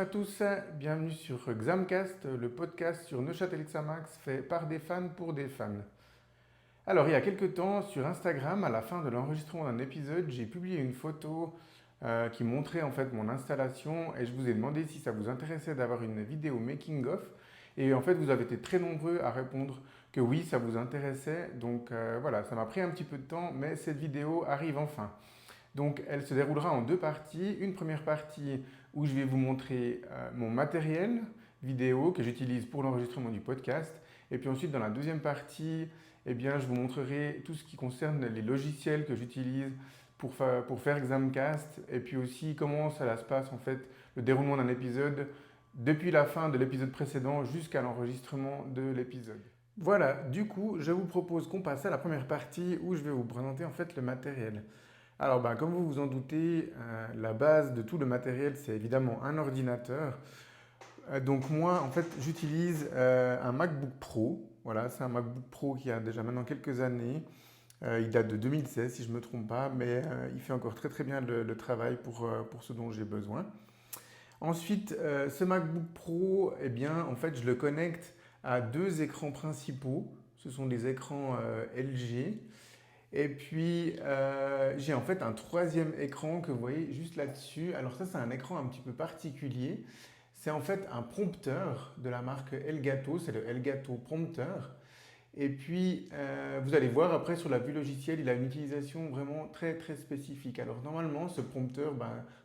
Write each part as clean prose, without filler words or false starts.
à tous, bienvenue sur Xamcast, le podcast sur Neuchâtel Xamax fait par des fans pour des fans. Alors, il y a quelques temps, sur Instagram, à la fin de l'enregistrement d'un épisode, j'ai publié une photo qui montrait en fait mon installation et je vous ai demandé si ça vous intéressait d'avoir une vidéo making-of. Et en fait, vous avez été très nombreux à répondre que oui, ça vous intéressait. Donc voilà, ça m'a pris un petit peu de temps, mais cette vidéo arrive enfin. Donc elle se déroulera en deux parties. Une première partie où je vais vous montrer mon matériel vidéo que j'utilise pour l'enregistrement du podcast. Et puis ensuite dans la deuxième partie, eh bien, je vous montrerai tout ce qui concerne les logiciels que j'utilise pour faire Xamcast et puis aussi comment ça se passe en fait le déroulement d'un épisode depuis la fin de l'épisode précédent jusqu'à l'enregistrement de l'épisode. Voilà, du coup, je vous propose qu'on passe à la première partie où je vais vous présenter en fait le matériel. Alors, comme vous vous en doutez, la base de tout le matériel, c'est évidemment un ordinateur. Donc moi, en fait, j'utilise un MacBook Pro. Voilà, c'est un MacBook Pro qui a déjà maintenant quelques années. Il date de 2016, si je ne me trompe pas, mais il fait encore très très bien le travail pour ce dont j'ai besoin. Ensuite, ce MacBook Pro, eh bien, en fait, je le connecte à deux écrans principaux. Ce sont des écrans LG. Et puis, j'ai en fait un troisième écran que vous voyez juste là-dessus. Alors ça, c'est un écran un petit peu particulier. C'est en fait un prompteur de la marque Elgato, c'est le Elgato Prompteur. Et puis, vous allez voir après sur la vue logicielle, il a une utilisation vraiment très très spécifique. Alors normalement, ce prompteur,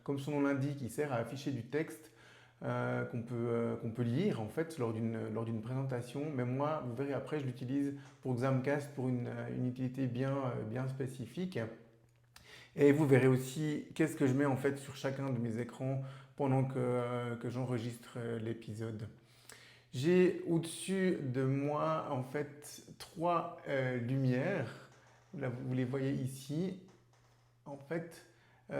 comme son nom l'indique, il sert à afficher du texte qu'on peut lire en fait lors d'une présentation. Mais moi, vous verrez après, je l'utilise pour Xamcast pour une utilité bien spécifique. Et vous verrez aussi qu'est-ce que je mets en fait sur chacun de mes écrans pendant que j'enregistre l'épisode. J'ai au-dessus de moi en fait trois lumières. Là, vous les voyez ici. En fait,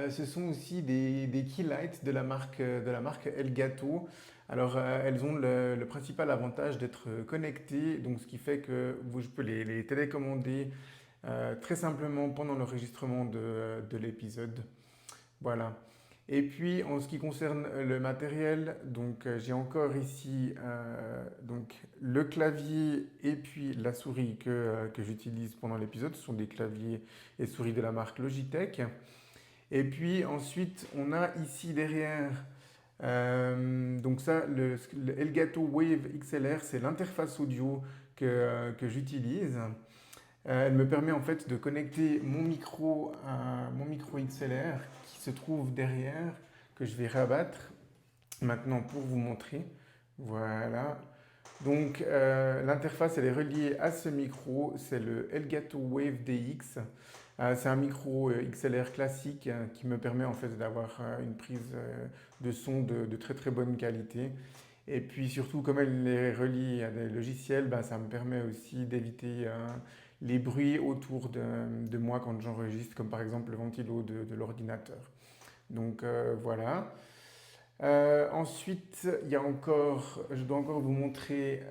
ce sont aussi des key lights de la marque Elgato. Alors, elles ont le principal avantage d'être connectées, donc ce qui fait que je peux les télécommander très simplement pendant l'enregistrement de l'épisode. Voilà. Et puis en ce qui concerne le matériel, donc j'ai encore ici donc le clavier et puis la souris que j'utilise pendant l'épisode. Ce sont des claviers et souris de la marque Logitech. Et puis ensuite, on a ici derrière, donc ça, le Elgato Wave XLR, c'est l'interface audio que j'utilise. Elle me permet en fait de connecter mon micro XLR qui se trouve derrière, que je vais rabattre maintenant pour vous montrer. Voilà. Donc l'interface elle est reliée à ce micro, c'est le Elgato Wave DX. C'est un micro XLR classique qui me permet en fait d'avoir une prise de son de très très bonne qualité. Et puis surtout, comme elle est reliée à des logiciels, ça me permet aussi d'éviter les bruits autour de moi quand j'enregistre, comme par exemple le ventilo de l'ordinateur. Donc voilà. Ensuite, je dois encore vous montrer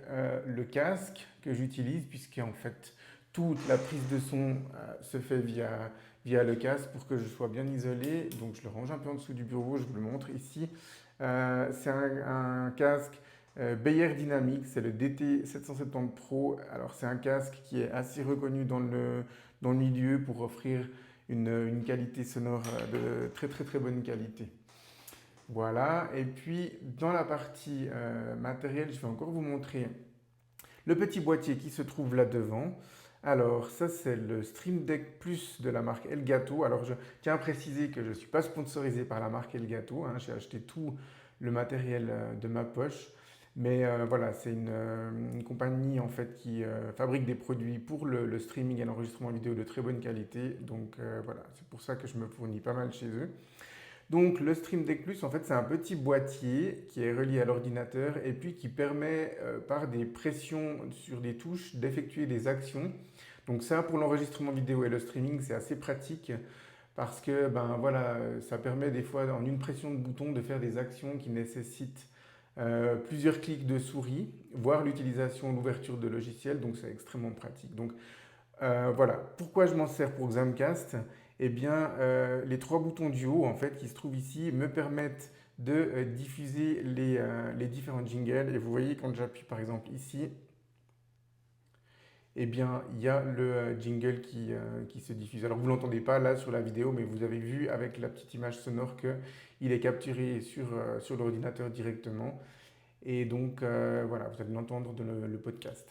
le casque que j'utilise, puisqu'en fait, toute la prise de son se fait via le casque pour que je sois bien isolé. Donc, je le range un peu en dessous du bureau, je vous le montre ici. C'est un casque Beyer Dynamics, c'est le DT770 Pro. Alors, c'est un casque qui est assez reconnu dans le milieu pour offrir une qualité sonore de très très très bonne qualité. Voilà, et puis dans la partie matériel, je vais encore vous montrer le petit boîtier qui se trouve là devant. Alors ça c'est le Stream Deck Plus de la marque Elgato. Alors je tiens à préciser que je ne suis pas sponsorisé par la marque Elgato, hein. J'ai acheté tout le matériel de ma poche. Mais voilà, c'est une compagnie en fait qui fabrique des produits pour le streaming et l'enregistrement vidéo de très bonne qualité. Donc voilà, c'est pour ça que je me fournis pas mal chez eux. Donc le Stream Deck Plus, en fait, c'est un petit boîtier qui est relié à l'ordinateur et puis qui permet par des pressions sur des touches d'effectuer des actions. Donc ça, pour l'enregistrement vidéo et le streaming, c'est assez pratique parce que voilà, ça permet des fois en une pression de bouton de faire des actions qui nécessitent plusieurs clics de souris, voire l'utilisation, l'ouverture de logiciels. Donc c'est extrêmement pratique. Donc voilà, pourquoi je m'en sers pour Xamcast? Eh bien, les trois boutons du haut, en fait, qui se trouvent ici, me permettent de diffuser les différents jingles. Et vous voyez quand j'appuie par exemple ici, eh bien, il y a le jingle qui se diffuse. Alors, vous ne l'entendez pas là sur la vidéo, mais vous avez vu avec la petite image sonore qu'il est capturé sur l'ordinateur directement. Et donc, voilà, vous allez l'entendre dans le podcast.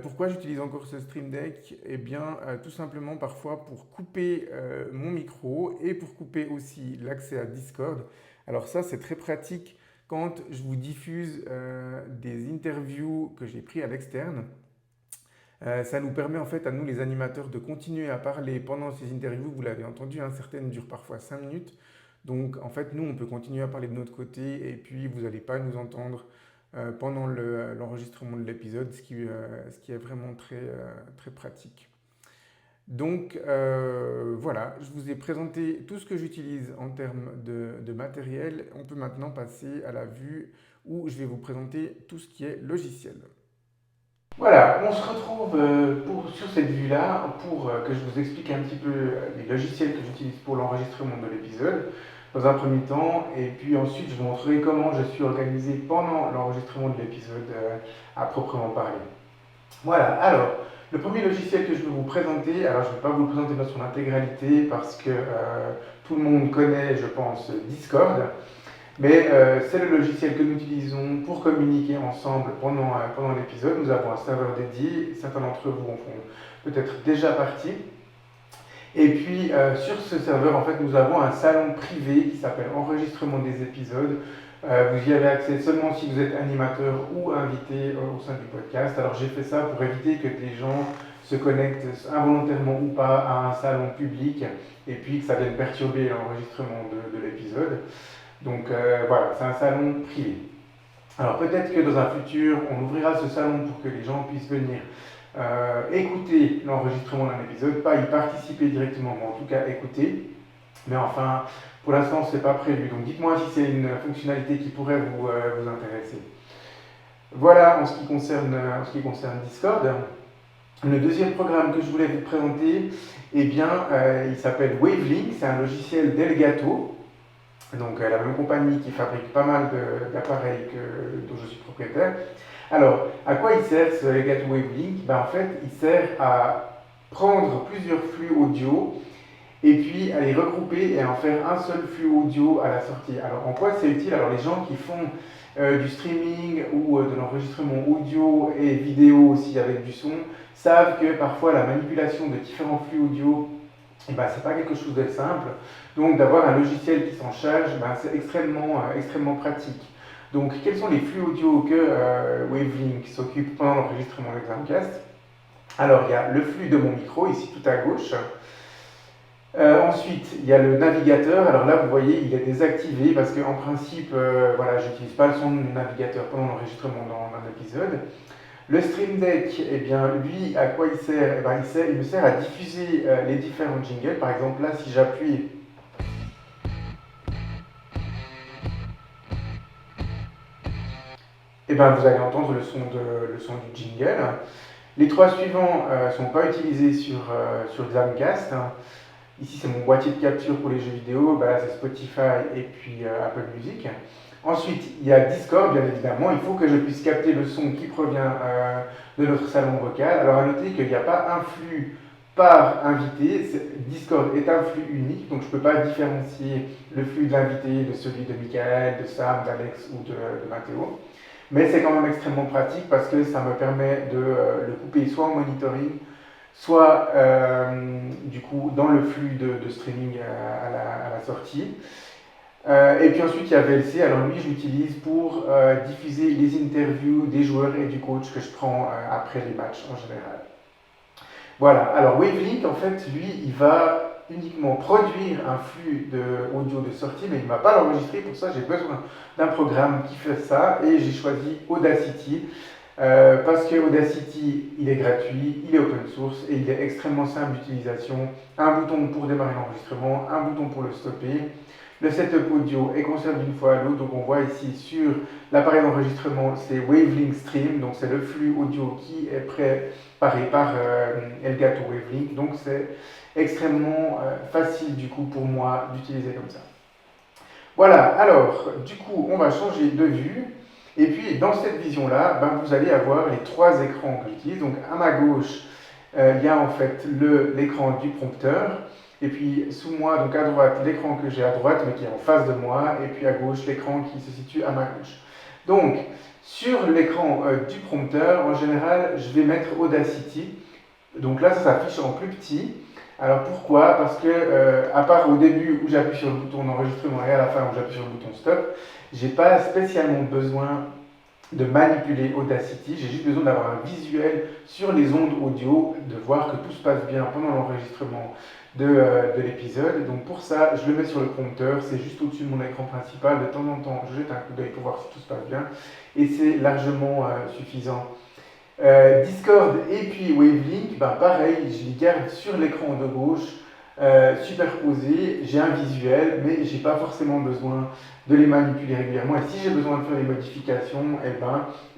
Pourquoi j'utilise encore ce Stream Deck? Eh bien, tout simplement parfois pour couper mon micro et pour couper aussi l'accès à Discord. Alors ça, c'est très pratique quand je vous diffuse des interviews que j'ai prises à l'externe. Ça nous permet en fait à nous les animateurs de continuer à parler pendant ces interviews. Vous l'avez entendu, hein, certaines durent parfois 5 minutes. Donc en fait, nous, on peut continuer à parler de notre côté et puis vous n'allez pas nous entendre pendant l'enregistrement de l'épisode, ce qui est vraiment très pratique. Donc voilà, je vous ai présenté tout ce que j'utilise en termes de matériel. On peut maintenant passer à la vue où je vais vous présenter tout ce qui est logiciel. Voilà, on se retrouve sur cette vue-là pour que je vous explique un petit peu les logiciels que j'utilise pour l'enregistrement de l'épisode dans un premier temps, et puis ensuite je vous montrerai comment je suis organisé pendant l'enregistrement de l'épisode à proprement parler. Voilà, alors le premier logiciel que je vais vous présenter, alors je ne vais pas vous le présenter dans son intégralité parce que tout le monde connaît, je pense, Discord. Mais c'est le logiciel que nous utilisons pour communiquer ensemble pendant l'épisode. Nous avons un serveur dédié, certains d'entre vous en font peut-être déjà partie. Et puis sur ce serveur, en fait, nous avons un salon privé qui s'appelle Enregistrement des épisodes. Vous y avez accès seulement si vous êtes animateur ou invité au sein du podcast. Alors j'ai fait ça pour éviter que des gens se connectent involontairement ou pas à un salon public et puis que ça vienne perturber l'enregistrement de l'épisode. Donc voilà, c'est un salon privé. Alors peut-être que dans un futur, on ouvrira ce salon pour que les gens puissent venir écouter l'enregistrement d'un épisode, pas y participer directement, mais en tout cas écouter. Mais enfin, pour l'instant, ce n'est pas prévu. Donc dites-moi si c'est une fonctionnalité qui pourrait vous intéresser. Voilà en ce qui concerne Discord. Le deuxième programme que je voulais vous présenter, eh bien, il s'appelle Wavelink, c'est un logiciel d'Elgato. Donc la même compagnie qui fabrique pas mal d'appareils dont je suis propriétaire. Alors, à quoi il sert ce Elgato Wavelink? En fait, il sert à prendre plusieurs flux audio et puis à les regrouper et à en faire un seul flux audio à la sortie. Alors, en quoi c'est utile? Alors, les gens qui font du streaming ou de l'enregistrement audio et vidéo aussi avec du son savent que parfois la manipulation de différents flux audio, ce n'est pas quelque chose de simple. Donc d'avoir un logiciel qui s'en charge, c'est extrêmement pratique. Donc quels sont les flux audio que Wavelink s'occupe pendant l'enregistrement de Xamcast? Alors il y a le flux de mon micro, ici tout à gauche. Ensuite, il y a le navigateur. Alors là, vous voyez, il est désactivé parce qu'en principe, voilà, je n'utilise pas le son du navigateur pendant l'enregistrement d'un épisode. Le Stream Deck, eh bien, lui, à quoi il sert? Il me sert à diffuser les différents jingles. Par exemple, là, si j'appuie, vous allez entendre le son du jingle. Les trois suivants ne sont pas utilisés sur Xamcast. Ici, c'est mon boîtier de capture pour les jeux vidéo. Là, c'est Spotify et puis Apple Music. Ensuite, il y a Discord, bien évidemment. Il faut que je puisse capter le son qui provient de notre salon vocal. Alors, à noter qu'il n'y a pas un flux par invité. Discord est un flux unique, donc je ne peux pas différencier le flux de l'invité de celui de Michael, de Sam, d'Alex ou de Matteo. Mais c'est quand même extrêmement pratique parce que ça me permet de le couper soit en monitoring, soit du coup dans le flux de streaming à la sortie. Et puis ensuite il y a VLC, alors lui je l'utilise pour diffuser les interviews des joueurs et du coach que je prends après les matchs en général. Voilà, alors Wavelink en fait lui il va uniquement produire un flux audio de sortie, mais il ne va pas l'enregistrer. Pour ça j'ai besoin d'un programme qui fait ça et j'ai choisi Audacity. Parce que Audacity, il est gratuit, il est open source et il est extrêmement simple d'utilisation. Un bouton pour démarrer l'enregistrement, un bouton pour le stopper. Le setup audio est conservé d'une fois à l'autre, donc on voit ici sur l'appareil d'enregistrement, c'est Wavelink Stream, donc c'est le flux audio qui est préparé par Elgato Wavelink, donc c'est extrêmement facile du coup pour moi d'utiliser comme ça. Voilà, alors du coup on va changer de vue. Et puis dans cette vision-là, vous allez avoir les trois écrans que j'utilise. Donc à ma gauche, il y a en fait l'écran du prompteur. Et puis sous moi, donc à droite, l'écran que j'ai à droite, mais qui est en face de moi. Et puis à gauche, l'écran qui se situe à ma gauche. Donc sur l'écran du prompteur, en général, je vais mettre Audacity. Donc là, ça s'affiche en plus petit. Alors pourquoi? Parce que, à part au début où j'appuie sur le bouton d'enregistrement et à la fin où j'appuie sur le bouton stop, j'ai pas spécialement besoin de manipuler Audacity, j'ai juste besoin d'avoir un visuel sur les ondes audio, de voir que tout se passe bien pendant l'enregistrement de l'épisode. Donc pour ça, je le mets sur le prompteur, c'est juste au-dessus de mon écran principal. De temps en temps, je jette un coup d'œil pour voir si tout se passe bien et c'est largement suffisant. Discord et puis Wavelink, pareil, je les garde sur l'écran de gauche, superposés. J'ai un visuel, mais j'ai pas forcément besoin de les manipuler régulièrement. Et si j'ai besoin de faire des modifications,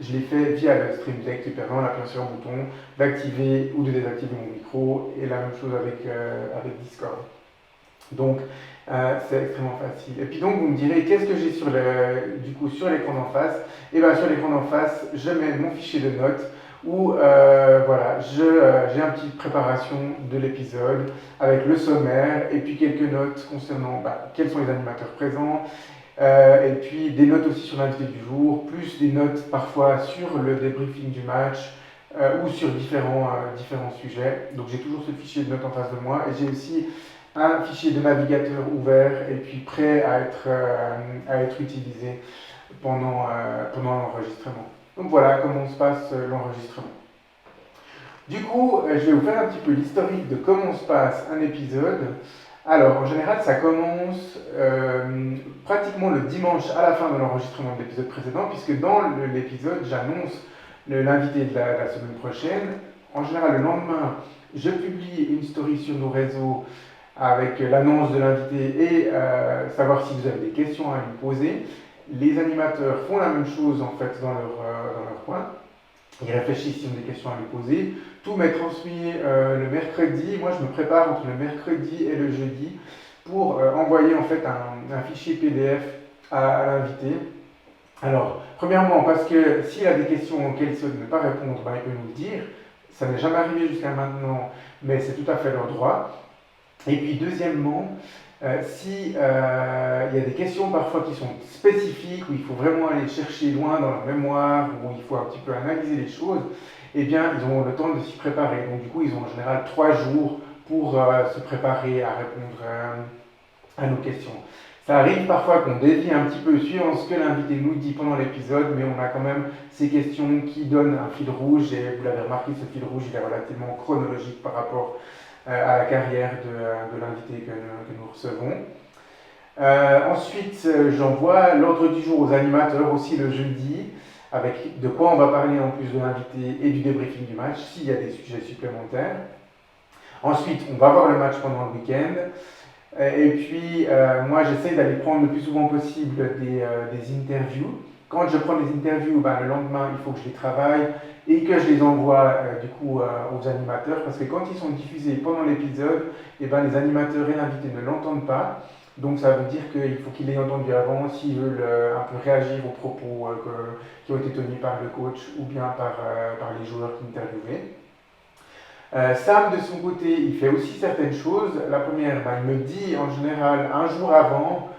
je les fais via le Stream Deck qui permet d'appuyer sur un bouton, d'activer ou de désactiver mon micro. Et la même chose avec Discord. Donc, c'est extrêmement facile. Et puis donc, vous me direz, qu'est-ce que j'ai sur l'écran d'en face? Et bien, sur l'écran d'en face, je mets mon fichier de notes où voilà, j'ai une petite préparation de l'épisode avec le sommaire et puis quelques notes concernant quels sont les animateurs présents, et puis des notes aussi sur l'invité du jour, plus des notes parfois sur le débriefing du match ou sur différents sujets. Donc j'ai toujours ce fichier de notes en face de moi et j'ai aussi un fichier de navigateur ouvert et puis prêt à être utilisé pendant l'enregistrement. Donc voilà comment se passe l'enregistrement. Du coup, je vais vous faire un petit peu l'historique de comment se passe un épisode. Alors, en général, ça commence pratiquement le dimanche à la fin de l'enregistrement de l'épisode précédent, puisque dans l'épisode, j'annonce l'invité de la semaine prochaine. En général, le lendemain, je publie une story sur nos réseaux avec l'annonce de l'invité et savoir si vous avez des questions à lui poser. Les animateurs font la même chose en fait dans leur coin. Ils réfléchissent s'ils ont des questions à lui poser. Tout m'est transmis le mercredi. Moi, je me prépare entre le mercredi et le jeudi pour envoyer en fait un fichier PDF à l'invité. Alors, premièrement, parce que s'il a des questions auxquelles il souhaite ne pas répondre, il peut nous le dire. Ça n'est jamais arrivé jusqu'à maintenant, mais c'est tout à fait leur droit. Et puis, deuxièmement, si il y a des questions parfois qui sont spécifiques, où il faut vraiment aller chercher loin dans la mémoire, où il faut un petit peu analyser les choses, eh bien, ils ont le temps de s'y préparer. Donc, du coup, ils ont en général 3 jours pour se préparer à répondre à nos questions. Ça arrive parfois qu'on dévie un petit peu suivant ce que l'invité nous dit pendant l'épisode, mais on a quand même ces questions qui donnent un fil rouge, et vous l'avez remarqué, ce fil rouge il est relativement chronologique par rapport à la carrière de l'invité que nous recevons. Ensuite, j'envoie l'ordre du jour aux animateurs aussi le jeudi, avec de quoi on va parler en plus de l'invité et du débriefing du match, s'il y a des sujets supplémentaires. Ensuite, on va voir le match pendant le week-end. Et puis, moi, j'essaie d'aller prendre le plus souvent possible des interviews. Quand je prends des interviews, le lendemain, il faut que je les travaille et que je les envoie aux animateurs, parce que quand ils sont diffusés pendant l'épisode, les animateurs et l'invité ne l'entendent pas. Donc ça veut dire qu'il faut qu'ils l'aient entendu avant s'ils veulent un peu réagir aux propos qui ont été tenus par le coach ou bien par les joueurs qui interviewaient. Sam, de son côté, il fait aussi certaines choses. La première, il me dit en général un jour avant,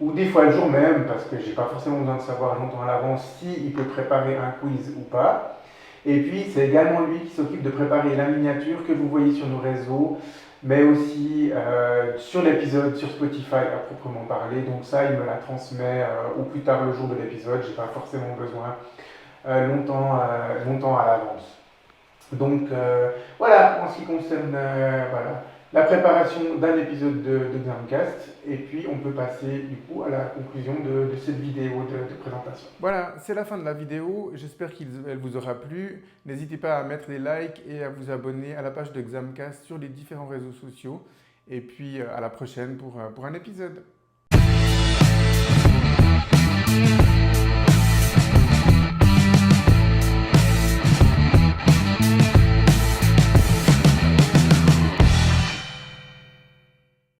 ou des fois le jour même, parce que j'ai pas forcément besoin de savoir longtemps à l'avance s'il peut préparer un quiz ou pas. Et puis, c'est également lui qui s'occupe de préparer la miniature que vous voyez sur nos réseaux, mais aussi sur l'épisode sur Spotify à proprement parler. Donc ça, il me la transmet au plus tard le jour de l'épisode. J'ai pas forcément besoin longtemps à l'avance. Donc voilà, en ce qui concerne la préparation d'un épisode de Xamcast, et puis on peut passer du coup à la conclusion de cette vidéo de présentation. Voilà, c'est la fin de la vidéo, j'espère qu'elle vous aura plu. N'hésitez pas à mettre des likes et à vous abonner à la page de Xamcast sur les différents réseaux sociaux. Et puis à la prochaine pour un épisode.